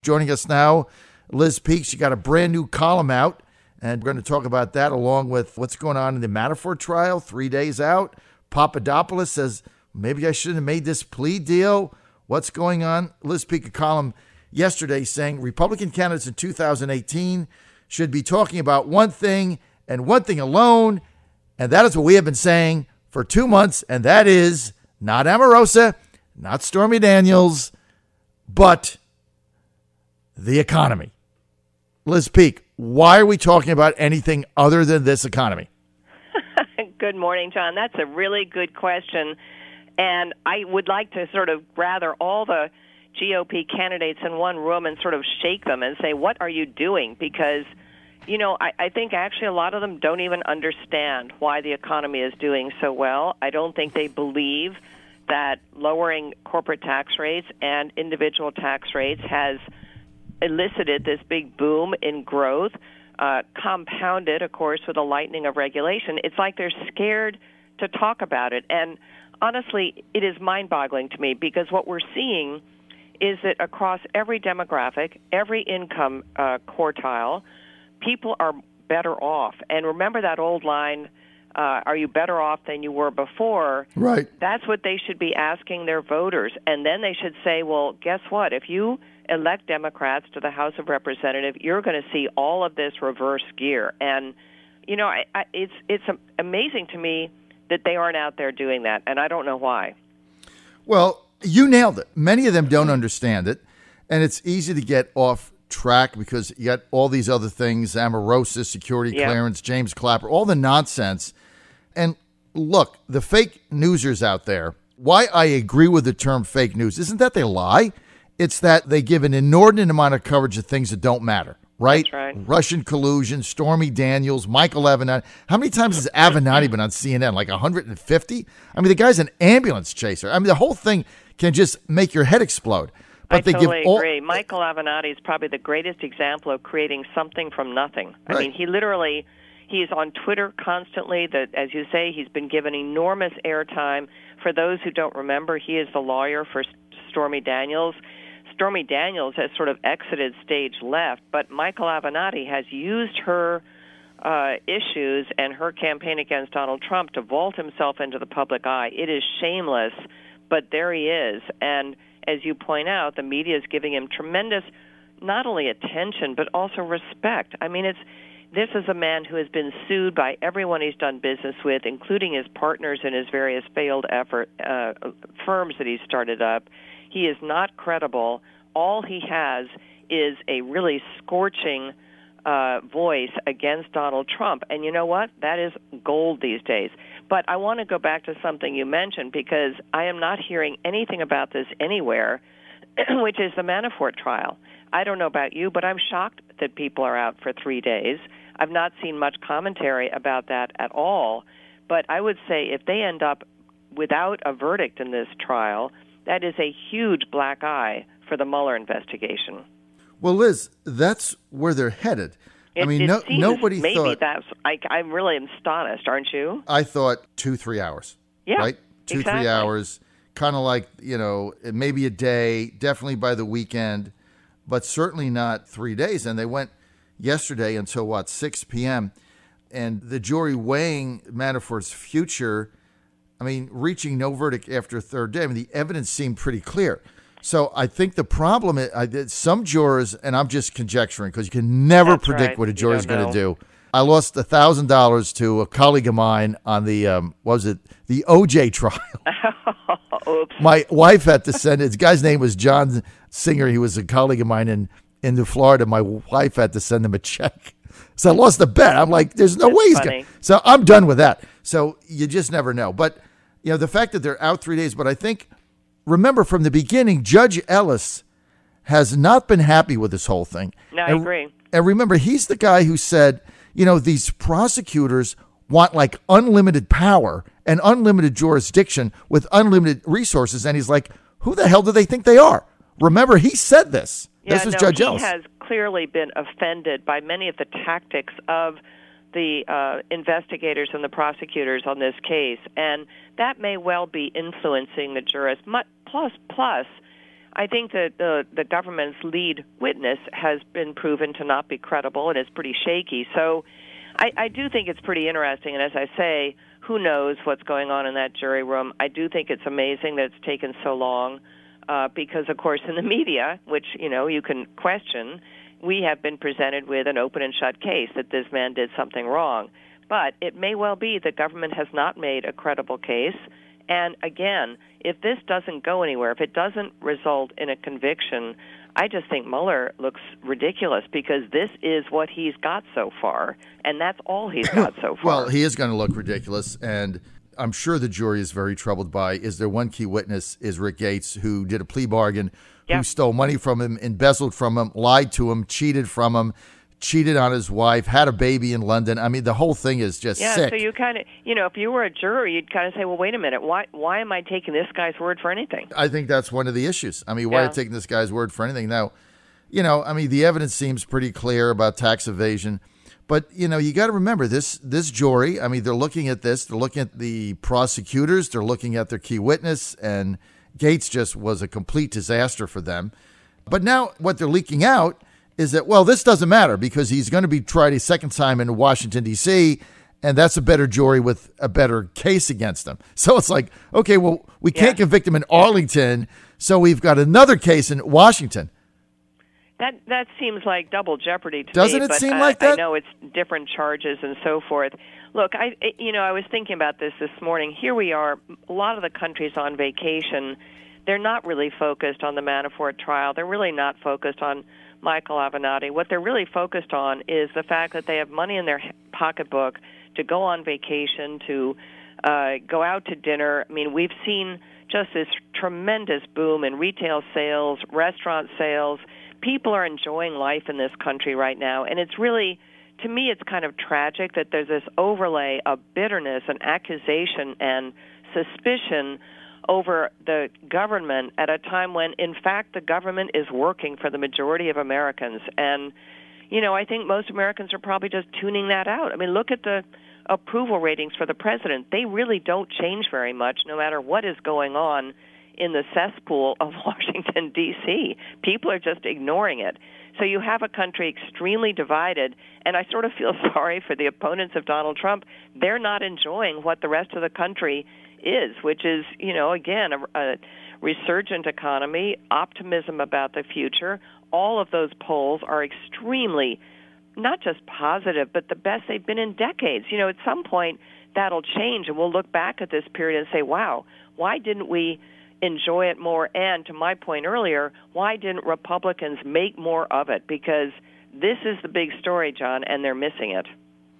Joining us now, Liz Peek. She got a brand new column out, and we're going to talk about that along with what's going on in the Manafort trial, 3 days out. Papadopoulos says, maybe I shouldn't have made this plea deal. What's going on? Liz Peek, a column yesterday saying Republican candidates in 2018 should be talking about one thing and one thing alone, and that is what we have been saying for 2 months, and that is not Omarosa, not Stormy Daniels, but the economy. Liz Peek, why are we talking about anything other than this economy? Good morning, John. That's a really good question, and I would like to sort of gather all the GOP candidates in one room and sort of shake them and say, what are you doing? Because, you know, I think actually a lot of them don't even understand why the economy is doing so well. I don't think they believe that lowering corporate tax rates and individual tax rates has elicited this big boom in growth, compounded, of course, with a lightening of regulation. It's like they're scared to talk about it. And honestly, it is mind-boggling to me because what we're seeing is that across every demographic, every income quartile, people are better off. And remember that old line, are you better off than you were before? Right. That's what they should be asking their voters. And then they should say, well, guess what? If you elect Democrats to the House of Representatives, you're going to see all of this reverse gear. And, you know, it's amazing to me that they aren't out there doing that, and I don't know why. Well, you nailed it. Many of them don't understand it, and it's easy to get off track because you got all these other things, Omarosa, security clearance, James Clapper, all the nonsense. And look, the fake newsers out there, why I agree with the term fake news isn't that they lie. It's that they give an inordinate amount of coverage of things that don't matter, right? That's right. Russian collusion, Stormy Daniels, Michael Avenatti. How many times has Avenatti been on CNN? Like 150? I mean, the guy's an ambulance chaser. I mean, the whole thing can just make your head explode. But I totally agree. Michael Avenatti is probably the greatest example of creating something from nothing. Right. I mean, he's on Twitter constantly. That, as you say, he's been given enormous airtime. For those who don't remember, he is the lawyer for Stormy Daniels. Stormy Daniels has sort of exited stage left, but Michael Avenatti has used her issues and her campaign against Donald Trump to vault himself into the public eye. It is shameless, but there he is. And as you point out, the media is giving him tremendous, not only attention, but also respect. I mean, this is a man who has been sued by everyone he's done business with, including his partners in his various failed firms that he started up. He is not credible. All he has is a really scorching voice against Donald Trump. And you know what? That is gold these days. But I want to go back to something you mentioned because I am not hearing anything about this anywhere, which is the Manafort trial. I don't know about you, but I'm shocked that people are out for 3 days. I've not seen much commentary about that at all. But I would say if they end up without a verdict in this trial, that is a huge black eye for the Mueller investigation. Well, Liz, that's where they're headed. Nobody maybe thought. That's. I really am astonished, aren't you? I thought 2-3 hours. Yeah, right. 2-3 exactly. hours, kind of like maybe a day, definitely by the weekend, but certainly not 3 days. And they went yesterday until 6 p.m. And the jury weighing Manafort's future. I mean, reaching no verdict after a third day. I mean, the evidence seemed pretty clear. So I think the problem is some jurors, and I'm just conjecturing because you can never predict what a jury is going to do. I lost $1,000 to a colleague of mine on the the OJ trial. Oops. My wife had to send it. His guy's name was John Singer. He was a colleague of mine in Florida. My wife had to send him a check. So I lost the bet. I'm like, there's no way he's going to. So I'm done with that. So you just never know. But the fact that they're out 3 days, but I think, remember from the beginning, Judge Ellis has not been happy with this whole thing. No, I agree. And remember, he's the guy who said, these prosecutors want like unlimited power and unlimited jurisdiction with unlimited resources. And he's like, who the hell do they think they are? Remember, he said this. This was Judge Ellis. He has clearly been offended by many of the tactics of the investigators and the prosecutors on this case, and that may well be influencing the jurists. Plus, I think that the government's lead witness has been proven to not be credible and is pretty shaky. So I do think it's pretty interesting. And as I say, who knows what's going on in that jury room. I do think it's amazing that it's taken so long because, of course, in the media, which, you can question, we have been presented with an open and shut case that this man did something wrong. But it may well be the government has not made a credible case. And again, if this doesn't go anywhere, if it doesn't result in a conviction, I just think Mueller looks ridiculous because this is what he's got so far, and that's all he's got so far. Well, he is going to look ridiculous, and I'm sure the jury is very troubled by, is their one key witness is Rick Gates, who did a plea bargain, who stole money from him, embezzled from him, lied to him, cheated from him, cheated on his wife, had a baby in London. I mean, the whole thing is just sick. So you kind of, if you were a juror, you'd kind of say, well, wait a minute, why am I taking this guy's word for anything? I think that's one of the issues. I mean, why are you taking this guy's word for anything? Now, the evidence seems pretty clear about tax evasion. But, you got to remember, this jury, they're looking at this. They're looking at the prosecutors. They're looking at their key witness. And Gates just was a complete disaster for them. But now what they're leaking out is that, well, this doesn't matter because he's going to be tried a second time in Washington, D.C., and that's a better jury with a better case against him. So it's like, okay, well, we can't convict him in Arlington, so we've got another case in Washington. That seems like double jeopardy to me. Doesn't it seem like that? I know it's different charges and so forth. Look, I was thinking about this morning. Here we are, a lot of the country's on vacation. They're not really focused on the Manafort trial. They're really not focused on Michael Avenatti. What they're really focused on is the fact that they have money in their pocketbook to go on vacation, to go out to dinner. I mean, we've seen just this tremendous boom in retail sales, restaurant sales. People are enjoying life in this country right now, and it's really, to me, it's kind of tragic that there's this overlay of bitterness and accusation and suspicion over the government at a time when, in fact, the government is working for the majority of Americans. And, I think most Americans are probably just tuning that out. I mean, look at the approval ratings for the president. They really don't change very much no matter what is going on in the cesspool of Washington, D.C. People are just ignoring it. So you have a country extremely divided, and I sort of feel sorry for the opponents of Donald Trump. They're not enjoying what the rest of the country is, which is, again, a resurgent economy, optimism about the future. All of those polls are extremely, not just positive, but the best they've been in decades. At some point, that'll change, and we'll look back at this period and say, wow, why didn't we enjoy it more? And to my point earlier, why didn't Republicans make more of it? Because this is the big story, John, and they're missing it.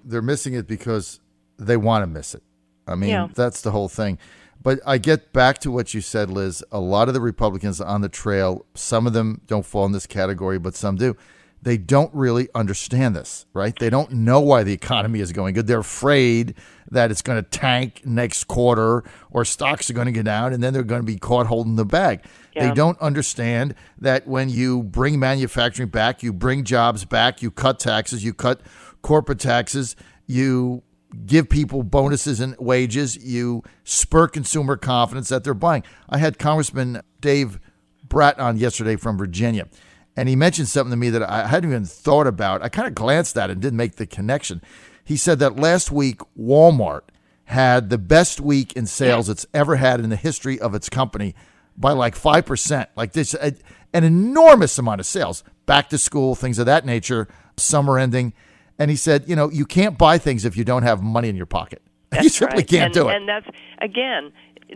They're missing it because they want to miss it. That's the whole thing. But I get back to what you said, Liz. A lot of the Republicans on the trail, some of them don't fall in this category, but some do. They don't really understand this, right? They don't know why the economy is going good. They're afraid that it's going to tank next quarter or stocks are going to go down and then they're going to be caught holding the bag. Yeah. They don't understand that when you bring manufacturing back, you bring jobs back, you cut taxes, you cut corporate taxes, you give people bonuses and wages, you spur consumer confidence that they're buying. I had Congressman Dave Bratt on yesterday from Virginia. And he mentioned something to me that I hadn't even thought about. I kind of glanced at it and didn't make the connection. He said that last week, Walmart had the best week in sales it's ever had in the history of its company by like 5%. Like this, an enormous amount of sales. Back to school, things of that nature, summer ending. And he said, you can't buy things if you don't have money in your pocket. You simply can't do it. And that's, again,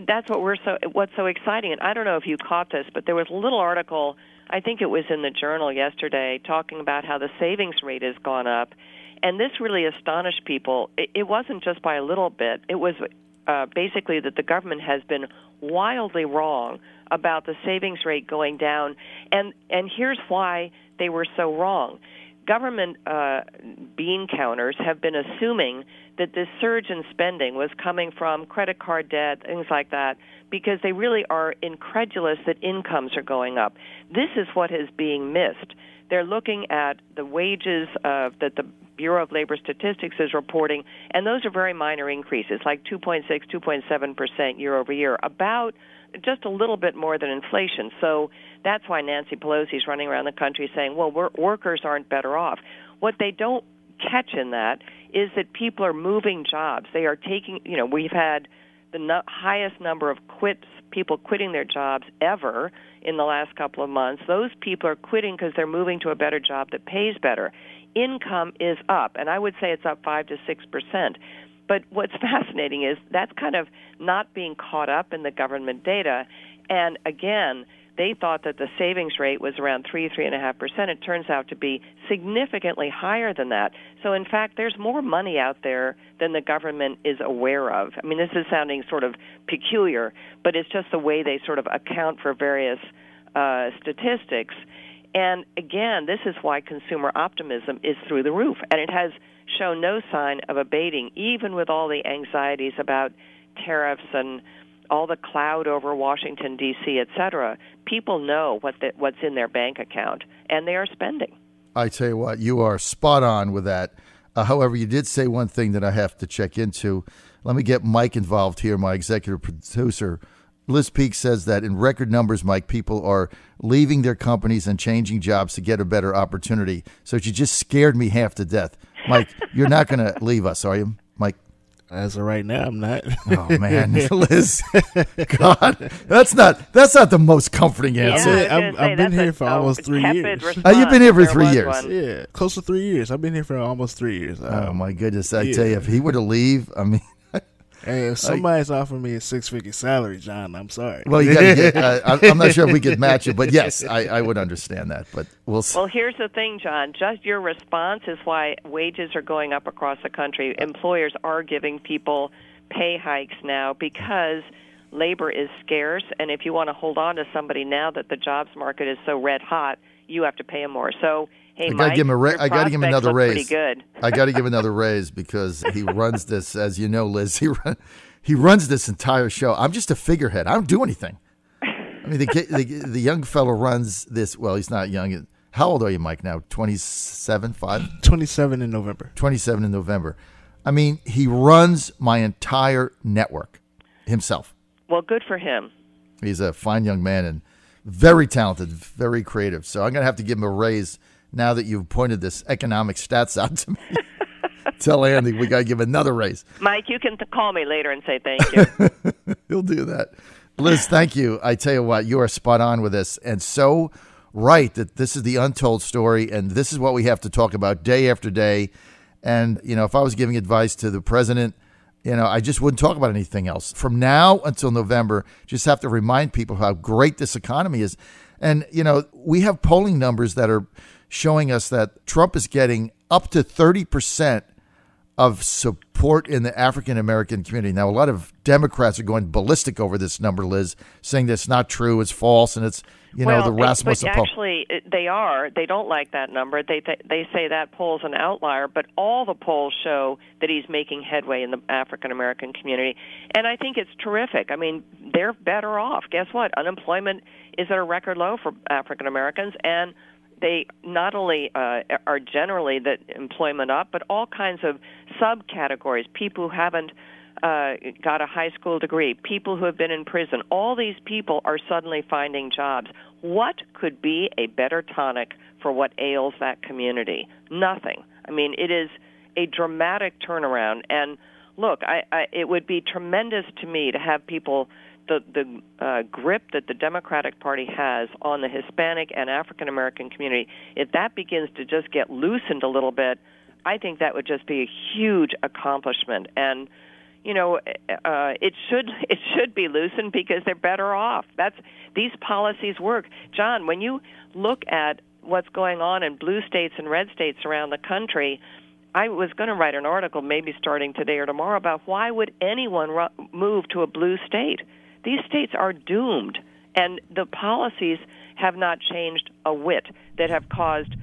that's what's so exciting. And I don't know if you caught this, but there was a little article, I think it was in the Journal yesterday, talking about how the savings rate has gone up. And this really astonished people. It wasn't just by a little bit. It was basically that the government has been wildly wrong about the savings rate going down. And here's why they were so wrong. Government bean counters have been assuming that this surge in spending was coming from credit card debt, things like that, because they really are incredulous that incomes are going up. This is what is being missed. They're looking at the wages that the Bureau of Labor Statistics is reporting, and those are very minor increases, like 2.6, 2.7% year over year. About just a little bit more than inflation. So that's why Nancy Pelosi's running around the country saying, well, workers aren't better off. What they don't catch in that is that people are moving jobs. They are taking, we've had the highest number of people quitting their jobs ever in the last couple of months. Those people are quitting because they're moving to a better job that pays better. Income is up, and I would say it's up 5 to 6%. But what's fascinating is that's kind of not being caught up in the government data. And again, they thought that the savings rate was around 3.5%. It turns out to be significantly higher than that. So, in fact, there's more money out there than the government is aware of. I mean, this is sounding sort of peculiar, but it's just the way they sort of account for various statistics. And, again, this is why consumer optimism is through the roof. And it has shown no sign of abating, even with all the anxieties about tariffs and all the cloud over Washington, D.C., et cetera. People know what's in their bank account, and they are spending. I tell you what, you are spot on with that. However, you did say one thing that I have to check into. Let me get Mike involved here, my executive producer. Liz Peek says that in record numbers, Mike, people are leaving their companies and changing jobs to get a better opportunity. So you just scared me half to death. Mike, you're not going to leave us, are you, Mike? As of right now, I'm not. Oh man, Liz, God, that's not the most comforting answer. Yeah, I've been here for almost 3 years. You've been here for 3 years. One. Yeah, close to 3 years. I've been here for almost 3 years. Oh my goodness, I tell you, if he were to leave, I mean. Hey, if somebody's offering me a 6-figure salary, John, I'm sorry. Well, you got to get. I'm not sure if we could match it, but yes, I would understand that. But we'll see. Well, here's the thing, John. Just your response is why wages are going up across the country. Employers are giving people pay hikes now because labor is scarce, and if you want to hold on to somebody now that the jobs market is so red hot, you have to pay them more. So. Hey, Mike, I got to give him another raise. Good. I got to give another raise because he runs this, as you know, Liz. He runs this entire show. I'm just a figurehead. I don't do anything. I mean, the young fellow runs this. Well, he's not young. How old are you, Mike? Now 27, 5? 27 in November. 27 in November. I mean, he runs my entire network himself. Well, good for him. He's a fine young man and very talented, very creative. So I'm going to have to give him a raise. Now that you've pointed this economic stats out to me, tell Andy we got to give another raise. Mike, you can call me later and say thank you. He'll do that. Liz, thank you. I tell you what, you are spot on with this. And so right that this is the untold story, and this is what we have to talk about day after day. And, if I was giving advice to the president, I just wouldn't talk about anything else. From now until November, just have to remind people how great this economy is. And, we have polling numbers that are showing us that Trump is getting up to 30% of support in the African-American community. Now, a lot of Democrats are going ballistic over this number, Liz, saying that's not true, it's false, and it's, the Rasmussen poll. Actually, they are. They don't like that number. They say that poll's an outlier, but all the polls show that he's making headway in the African-American community. And I think it's terrific. I mean, they're better off. Guess what? Unemployment is at a record low for African-Americans, and they not only are generally the employment up, but all kinds of subcategories, people who haven't got a high school degree, people who have been in prison. All these people are suddenly finding jobs. What could be a better tonic for what ails that community? Nothing. I mean, it is a dramatic turnaround. And look, it would be tremendous to me to have people the grip that the Democratic Party has on the Hispanic and African American community, if that begins to just get loosened a little bit, I think that would just be a huge accomplishment. And it should be loosened because they're better off. These policies work. John, when you look at what's going on in blue states and red states around the country, I was going to write an article maybe starting today or tomorrow about why would anyone move to a blue state. These states are doomed, and the policies have not changed a whit that have caused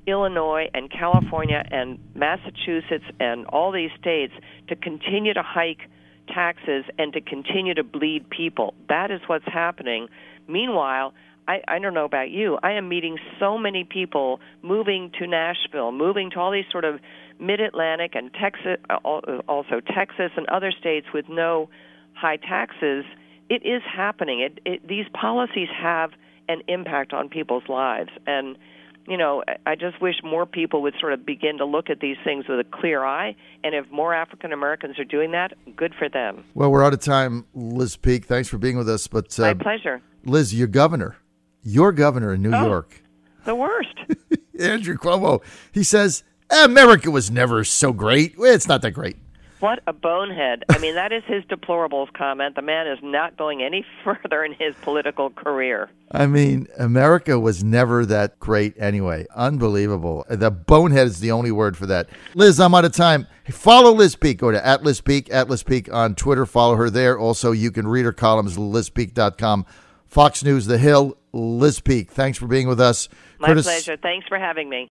Illinois and California and Massachusetts and all these states to continue to hike taxes and to continue to bleed people. That is what's happening. Meanwhile, I don't know about you, I am meeting so many people moving to Nashville, moving to all these sort of mid-Atlantic and Texas, also Texas and other states with no high taxes, it is happening. These policies have an impact on people's lives. And, I just wish more people would sort of begin to look at these things with a clear eye. And if more African Americans are doing that, good for them. Well, we're out of time, Liz Peek. Thanks for being with us. But my pleasure. Liz, your governor in New York. The worst. Andrew Cuomo, he says, America was never so great. It's not that great. What a bonehead. I mean, that is his deplorables comment. The man is not going any further in his political career. I mean, America was never that great anyway. Unbelievable. The bonehead is the only word for that. Liz, I'm out of time. Follow Liz Peek. Go to @Liz Peek on Twitter. Follow her there. Also, you can read her columns, lizpeek.com. Fox News, The Hill, Liz Peek. Thanks for being with us. My pleasure. Thanks for having me.